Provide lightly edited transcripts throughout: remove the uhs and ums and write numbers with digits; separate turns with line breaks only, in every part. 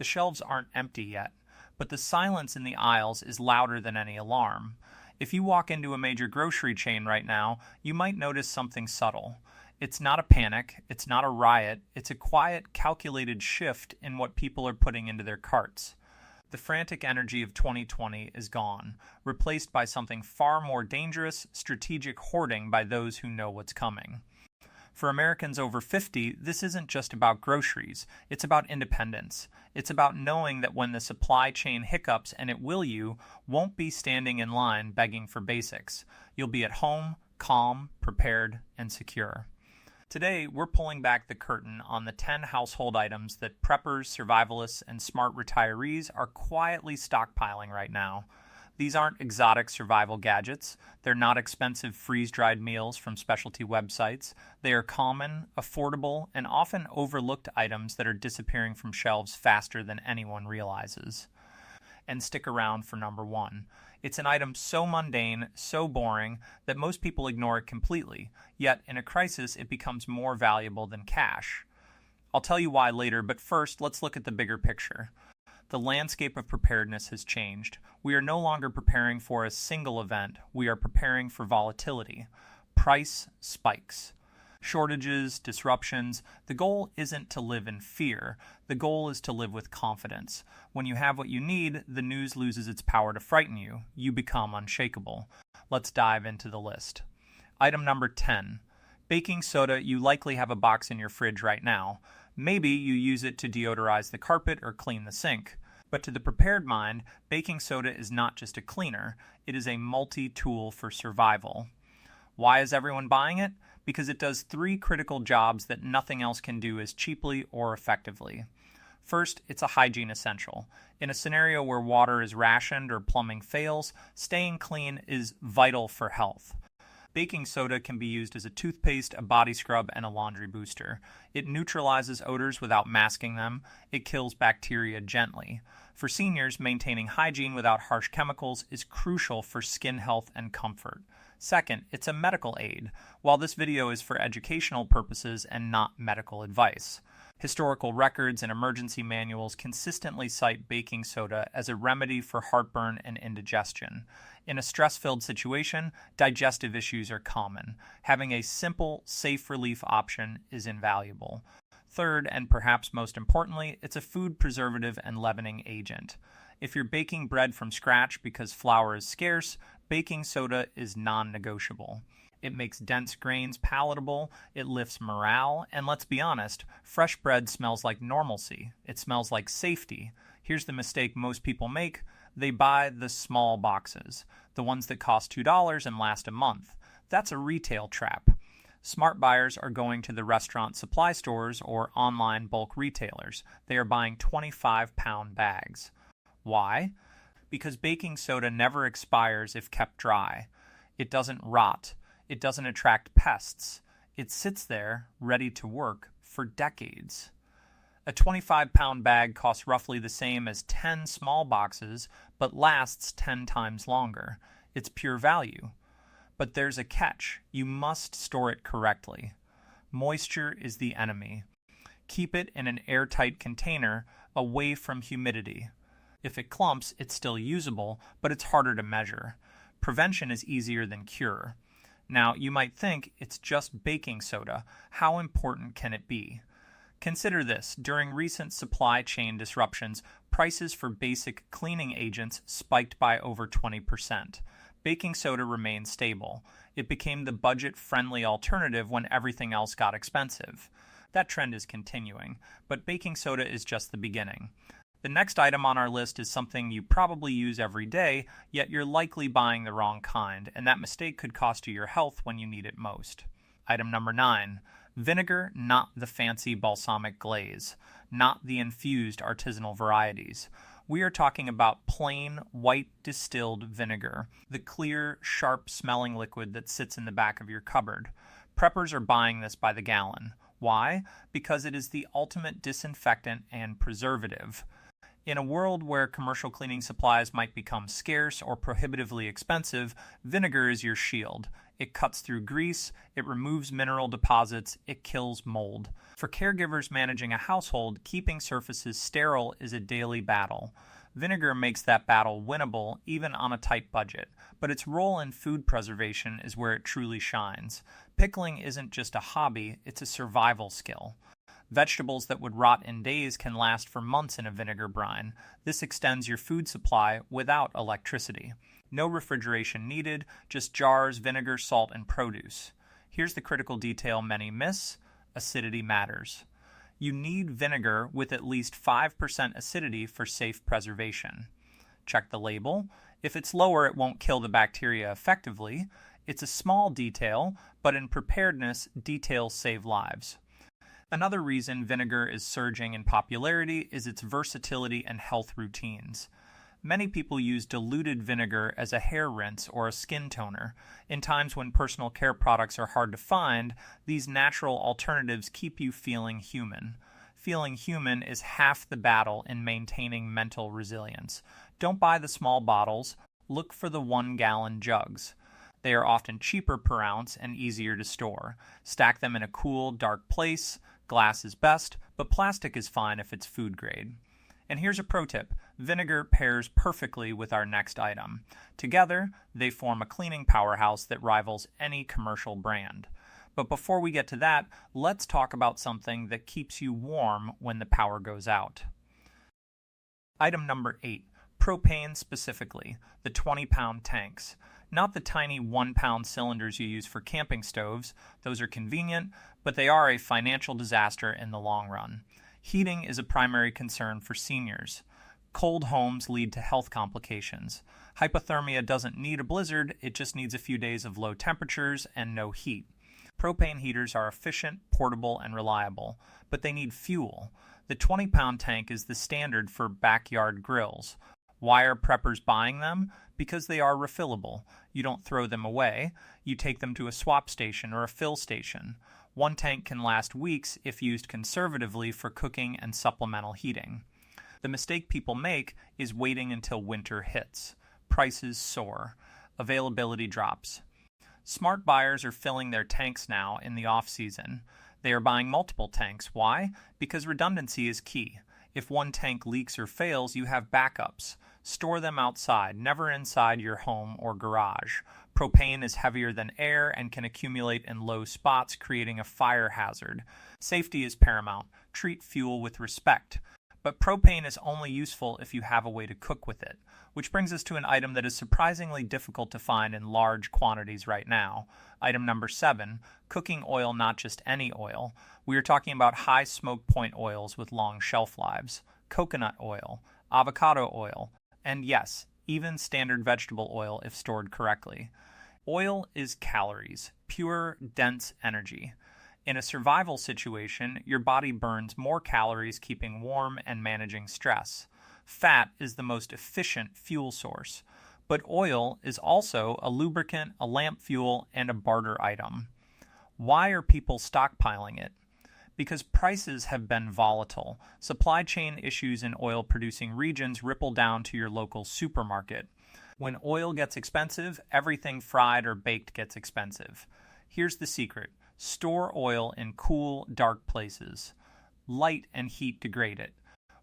The shelves aren't empty yet, but the silence in the aisles is louder than any alarm. If you walk into a major grocery chain right now, you might notice something subtle. It's not a panic, it's not a riot, it's a quiet, calculated shift in what people are putting into their carts. The frantic energy of 2020 is gone, replaced by something far more dangerous, strategic hoarding by those who know what's coming. For Americans over 50, this isn't just about groceries, it's about independence. It's about knowing that when the supply chain hiccups, and it will, you won't be standing in line begging for basics. You'll be at home, calm, prepared, and secure. Today, we're pulling back the curtain on the 10 household items that preppers, survivalists, and smart retirees are quietly stockpiling right now. These aren't exotic survival gadgets. They're not expensive freeze-dried meals from specialty websites. They are common, affordable, and often overlooked items that are disappearing from shelves faster than anyone realizes. And stick around for number one. It's an item so mundane, so boring, that most people ignore it completely, yet in a crisis it becomes more valuable than cash. I'll tell you why later, but first let's look at the bigger picture. The landscape of preparedness has changed. We are no longer preparing for a single event, we are preparing for volatility. Price spikes. Shortages, disruptions. The goal isn't to live in fear. The goal is to live with confidence. When you have what you need, the news loses its power to frighten you. You become unshakable. Let's dive into the list. Item number 10. Baking soda. You likely have a box in your fridge right now. Maybe you use it to deodorize the carpet or clean the sink. But to the prepared mind, baking soda is not just a cleaner. It is a multi-tool for survival. Why is everyone buying it? Because it does 3 critical jobs that nothing else can do as cheaply or effectively. First, it's a hygiene essential. In a scenario where water is rationed or plumbing fails, staying clean is vital for health. Baking soda can be used as a toothpaste, a body scrub, and a laundry booster. It neutralizes odors without masking them. It kills bacteria gently. For seniors, maintaining hygiene without harsh chemicals is crucial for skin health and comfort. Second, it's a medical aid, while this video is for educational purposes and not medical advice. Historical records and emergency manuals consistently cite baking soda as a remedy for heartburn and indigestion. In a stress-filled situation, digestive issues are common. Having a simple, safe relief option is invaluable. Third, and perhaps most importantly, it's a food preservative and leavening agent. If you're baking bread from scratch because flour is scarce, baking soda is non-negotiable. It makes dense grains palatable, it lifts morale, and let's be honest, fresh bread smells like normalcy. It smells like safety. Here's the mistake most people make. They buy the small boxes, the ones that cost $2 and last a month. That's a retail trap. Smart buyers are going to the restaurant supply stores or online bulk retailers. They are buying 25-pound bags. Why? Because baking soda never expires if kept dry. It doesn't rot. It doesn't attract pests. It sits there, ready to work, for decades. A 25-pound bag costs roughly the same as 10 small boxes, but lasts 10 times longer. It's pure value. But there's a catch. You must store it correctly. Moisture is the enemy. Keep it in an airtight container, away from humidity. If it clumps, it's still usable, but it's harder to measure. Prevention is easier than cure. Now, you might think it's just baking soda. How important can it be? Consider this. During recent supply chain disruptions, prices for basic cleaning agents spiked by over 20%. Baking soda remained stable. It became the budget-friendly alternative when everything else got expensive. That trend is continuing, but baking soda is just the beginning. The next item on our list is something you probably use every day, yet you're likely buying the wrong kind, and that mistake could cost you your health when you need it most. Item number 9. Vinegar, not the fancy balsamic glaze, not the infused artisanal varieties. We are talking about plain, white distilled vinegar, the clear, sharp-smelling liquid that sits in the back of your cupboard. Preppers are buying this by the gallon. Why? Because it is the ultimate disinfectant and preservative. In a world where commercial cleaning supplies might become scarce or prohibitively expensive, vinegar is your shield. It cuts through grease, it removes mineral deposits, it kills mold. For caregivers managing a household, keeping surfaces sterile is a daily battle. Vinegar makes that battle winnable even on a tight budget, but its role in food preservation is where it truly shines. Pickling isn't just a hobby, it's a survival skill. Vegetables that would rot in days can last for months in a vinegar brine. This extends your food supply without electricity. No refrigeration needed, just jars, vinegar, salt, and produce. Here's the critical detail many miss: acidity matters. You need vinegar with at least 5% acidity for safe preservation. Check the label. If it's lower, it won't kill the bacteria effectively. It's a small detail, but in preparedness, details save lives. Another reason vinegar is surging in popularity is its versatility and health routines. Many people use diluted vinegar as a hair rinse or a skin toner. In times when personal care products are hard to find, these natural alternatives keep you feeling human. Feeling human is half the battle in maintaining mental resilience. Don't buy the small bottles, look for the 1-gallon jugs. They are often cheaper per ounce and easier to store. Stack them in a cool, dark place. Glass is best, but plastic is fine if it's food grade. And here's a pro tip. Vinegar pairs perfectly with our next item. Together, they form a cleaning powerhouse that rivals any commercial brand. But before we get to that, let's talk about something that keeps you warm when the power goes out. Item number 8. Propane specifically, the 20-pound tanks. Not the tiny 1-pound cylinders you use for camping stoves. Those are convenient, but they are a financial disaster in the long run. Heating is a primary concern for seniors. Cold homes lead to health complications. Hypothermia doesn't need a blizzard, it just needs a few days of low temperatures and no heat. Propane heaters are efficient, portable, and reliable, but they need fuel. The 20-pound tank is the standard for backyard grills. Why are preppers buying them? Because they are refillable. You don't throw them away. You take them to a swap station or a fill station. One tank can last weeks if used conservatively for cooking and supplemental heating. The mistake people make is waiting until winter hits. Prices soar. Availability drops. Smart buyers are filling their tanks now in the off-season. They are buying multiple tanks. Why? Because redundancy is key. If one tank leaks or fails, you have backups. Store them outside, never inside your home or garage. Propane is heavier than air and can accumulate in low spots, creating a fire hazard. Safety is paramount. Treat fuel with respect. But propane is only useful if you have a way to cook with it. Which brings us to an item that is surprisingly difficult to find in large quantities right now. Item number 7, cooking oil, not just any oil. We are talking about high smoke point oils with long shelf lives. Coconut oil, avocado oil, and yes, even standard vegetable oil if stored correctly. Oil is calories, pure, dense energy. In a survival situation, your body burns more calories keeping warm and managing stress. Fat is the most efficient fuel source, but oil is also a lubricant, a lamp fuel, and a barter item. Why are people stockpiling it? Because prices have been volatile. Supply chain issues in oil-producing regions ripple down to your local supermarket. When oil gets expensive, everything fried or baked gets expensive. Here's the secret. Store oil in cool, dark places. Light and heat degrade it.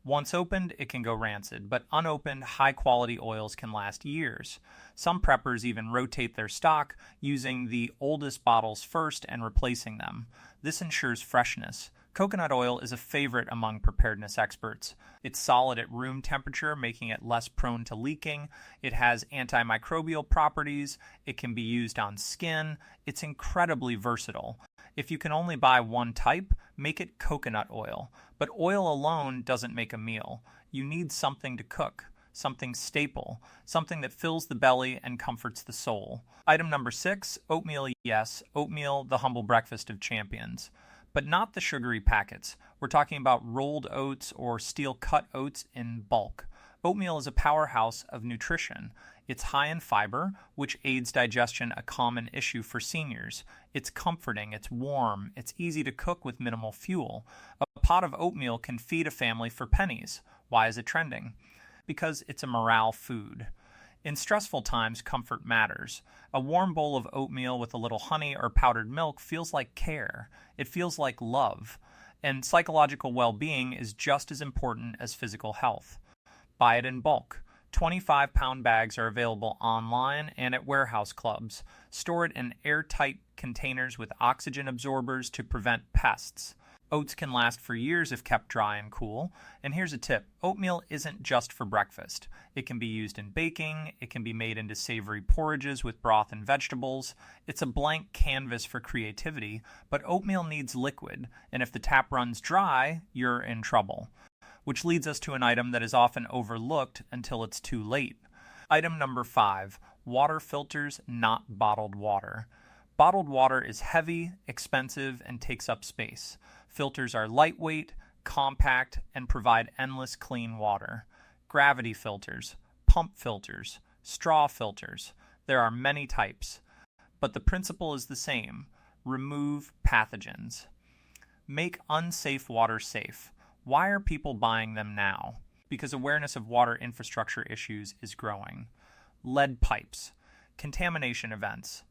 Once opened, it can go rancid, but unopened, high-quality oils can last years. Some preppers even rotate their stock, using the oldest bottles first and replacing them. This ensures freshness. Coconut oil is a favorite among preparedness experts. It's solid at room temperature, making it less prone to leaking. It has antimicrobial properties. It can be used on skin. It's incredibly versatile. If you can only buy one type, make it coconut oil. But oil alone doesn't make a meal. You need something to cook, something staple, something that fills the belly and comforts the soul. Item number 6, oatmeal. Yes, oatmeal, the humble breakfast of champions. But not the sugary packets. We're talking about rolled oats or steel-cut oats in bulk. Oatmeal is a powerhouse of nutrition. It's high in fiber, which aids digestion, a common issue for seniors. It's comforting, it's warm, it's easy to cook with minimal fuel. A pot of oatmeal can feed a family for pennies. Why is it trending? Because it's a morale food. In stressful times, comfort matters. A warm bowl of oatmeal with a little honey or powdered milk feels like care. It feels like love. And psychological well-being is just as important as physical health. Buy it in bulk. 25-pound bags are available online and at warehouse clubs. Store it in airtight containers with oxygen absorbers to prevent pests. Oats can last for years if kept dry and cool. And here's a tip. Oatmeal isn't just for breakfast. It can be used in baking. It can be made into savory porridges with broth and vegetables. It's a blank canvas for creativity, but oatmeal needs liquid, and if the tap runs dry, you're in trouble. Which leads us to an item that is often overlooked until it's too late. Item number 5, water filters, not bottled water. Bottled water is heavy, expensive, and takes up space. Filters are lightweight, compact, and provide endless clean water. Gravity filters, pump filters, straw filters. There are many types, but the principle is the same. Remove pathogens. Make unsafe water safe. Why are people buying them now? Because awareness of water infrastructure issues is growing. Lead pipes. Contamination events.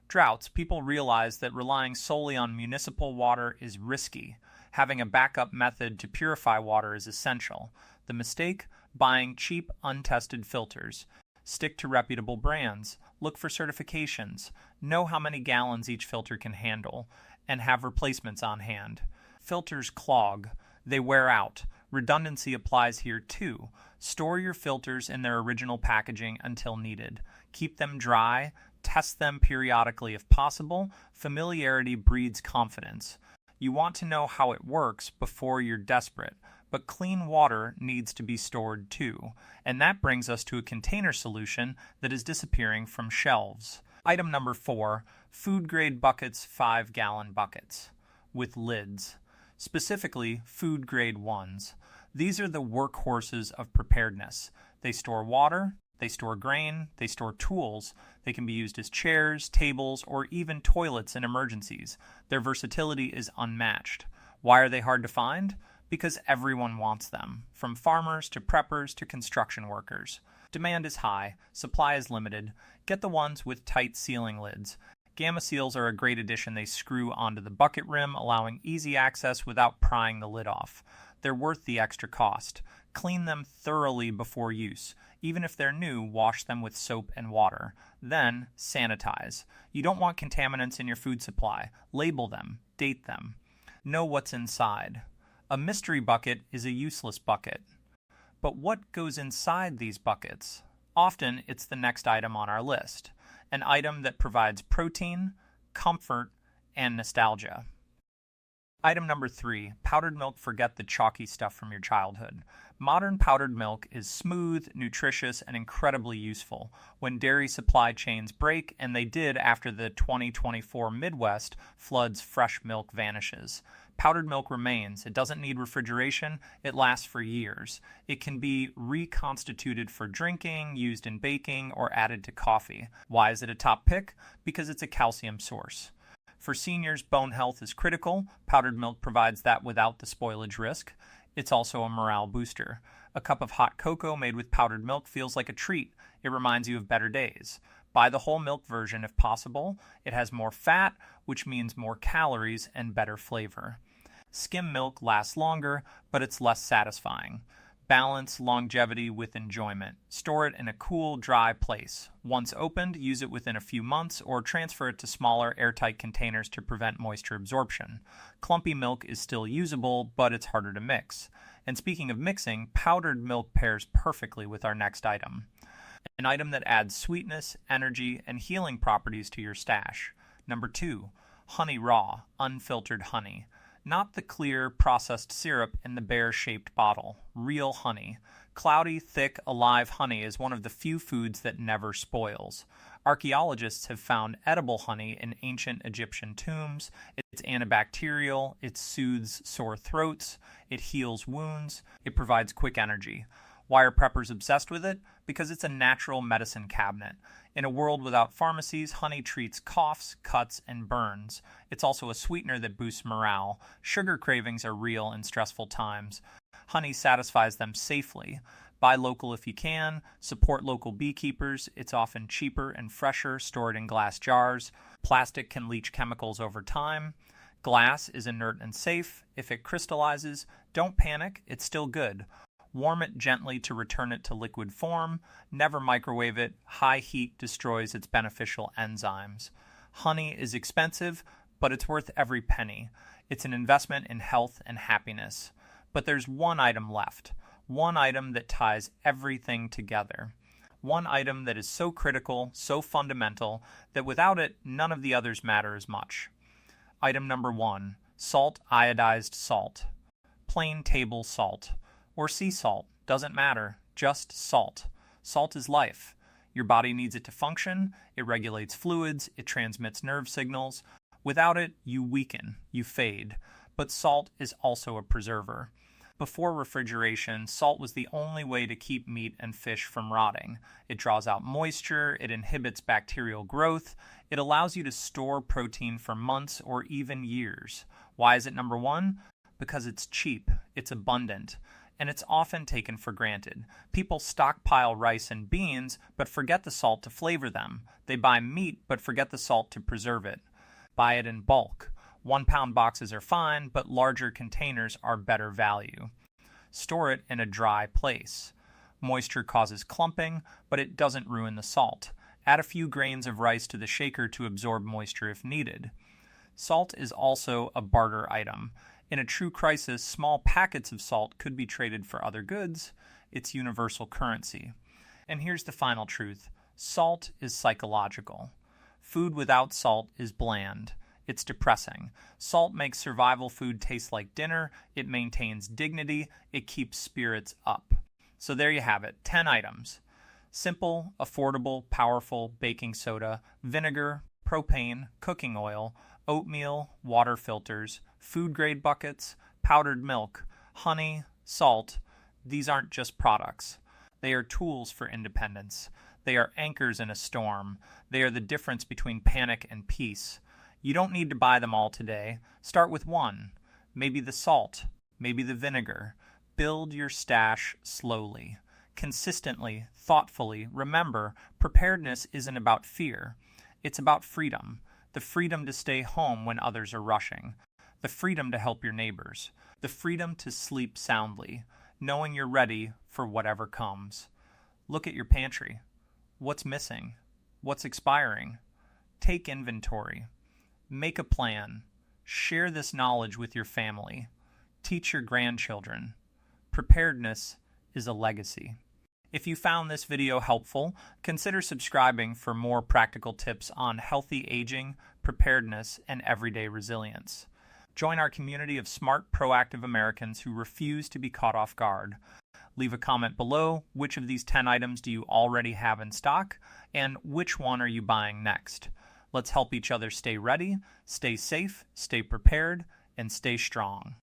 Droughts. People realize that relying solely on municipal water is risky. Having a backup method to purify water is essential. The mistake? Buying cheap, untested filters. Stick to reputable brands. Look for certifications. Know how many gallons each filter can handle, and have replacements on hand. Filters clog. They wear out. Redundancy applies here too. Store your filters in their original packaging until needed. Keep them dry. Test them periodically if possible. Familiarity breeds confidence. You want to know how it works before you're desperate, but clean water needs to be stored too. And that brings us to a container solution that is disappearing from shelves. Item number 4, food-grade buckets, 5-gallon buckets with lids. Specifically, food-grade ones. These are the workhorses of preparedness. They store water, they store grain, they store tools. They can be used as chairs, tables, or even toilets in emergencies. Their versatility is unmatched. Why are they hard to find? Because everyone wants them, from farmers to preppers to construction workers. Demand is high, supply is limited. Get the ones with tight sealing lids. Gamma seals are a great addition. They screw onto the bucket rim, allowing easy access without prying the lid off. They're worth the extra cost. Clean them thoroughly before use. Even if they're new, wash them with soap and water. Then, sanitize. You don't want contaminants in your food supply. Label them. Date them. Know what's inside. A mystery bucket is a useless bucket. But what goes inside these buckets? Often, it's the next item on our list. An item that provides protein, comfort, and nostalgia. Item number 3, powdered milk. Forget the chalky stuff from your childhood. Modern powdered milk is smooth, nutritious, and incredibly useful. When dairy supply chains break, and they did after the 2024 Midwest floods, fresh milk vanishes. Powdered milk remains. It doesn't need refrigeration. It lasts for years. It can be reconstituted for drinking, used in baking, or added to coffee. Why is it a top pick? Because it's a calcium source. For seniors, bone health is critical. Powdered milk provides that without the spoilage risk. It's also a morale booster. A cup of hot cocoa made with powdered milk feels like a treat. It reminds you of better days. Buy the whole milk version if possible. It has more fat, which means more calories and better flavor. Skim milk lasts longer, but it's less satisfying. Balance longevity with enjoyment. Store it in a cool, dry place. Once opened, use it within a few months or transfer it to smaller, airtight containers to prevent moisture absorption. Clumpy milk is still usable, but it's harder to mix. And speaking of mixing, powdered milk pairs perfectly with our next item. An item that adds sweetness, energy, and healing properties to your stash. Number 2, honey raw, unfiltered honey. Not the clear, processed syrup in the bear-shaped bottle. Real honey. Cloudy, thick, alive honey is one of the few foods that never spoils. Archaeologists have found edible honey in ancient Egyptian tombs. It's antibacterial, it soothes sore throats, it heals wounds, it provides quick energy. Why are preppers obsessed with it? Because it's a natural medicine cabinet. In a world without pharmacies, honey treats coughs, cuts, and burns. It's also a sweetener that boosts morale. Sugar cravings are real in stressful times. Honey satisfies them safely. Buy local if you can, support local beekeepers. It's often cheaper and fresher, stored in glass jars. Plastic can leach chemicals over time. Glass is inert and safe. If it crystallizes, don't panic, it's still good. Warm it gently to return it to liquid form. Never microwave it. High heat destroys its beneficial enzymes. Honey is expensive, but it's worth every penny. It's an investment in health and happiness. But there's one item left. One item that ties everything together. One item that is so critical, so fundamental, that without it, none of the others matter as much. Item number 1, salt, iodized salt. Plain table salt. Or sea salt, doesn't matter, just salt. Salt is life. Your body needs it to function, it regulates fluids, it transmits nerve signals. Without it, you weaken, you fade. But salt is also a preserver. Before refrigeration, salt was the only way to keep meat and fish from rotting. It draws out moisture, it inhibits bacterial growth, it allows you to store protein for months or even years. Why is it number 1? Because it's cheap, it's abundant, and it's often taken for granted. People stockpile rice and beans, but forget the salt to flavor them. They buy meat, but forget the salt to preserve it. Buy it in bulk. 1-pound boxes are fine, but larger containers are better value. Store it in a dry place. Moisture causes clumping, but it doesn't ruin the salt. Add a few grains of rice to the shaker to absorb moisture if needed. Salt is also a barter item. In a true crisis, small packets of salt could be traded for other goods. It's universal currency. And here's the final truth. Salt is psychological. Food without salt is bland. It's depressing. Salt makes survival food taste like dinner. It maintains dignity. It keeps spirits up. So there you have it, 10 items. Simple, affordable, powerful baking soda, vinegar, propane, cooking oil, oatmeal, water filters, food-grade buckets, powdered milk, honey, salt. These aren't just products. They are tools for independence. They are anchors in a storm. They are the difference between panic and peace. You don't need to buy them all today. Start with one. Maybe the salt, maybe the vinegar. Build your stash slowly, consistently, thoughtfully. Remember, preparedness isn't about fear. It's about freedom. The freedom to stay home when others are rushing. The freedom to help your neighbors. The freedom to sleep soundly, knowing you're ready for whatever comes. Look at your pantry. What's missing? What's expiring? Take inventory. Make a plan. Share this knowledge with your family. Teach your grandchildren. Preparedness is a legacy. If you found this video helpful, consider subscribing for more practical tips on healthy aging, preparedness, and everyday resilience. Join our community of smart, proactive Americans who refuse to be caught off guard. Leave a comment below. Which of these 10 items do you already have in stock, and which one are you buying next? Let's help each other stay ready, stay safe, stay prepared, and stay strong.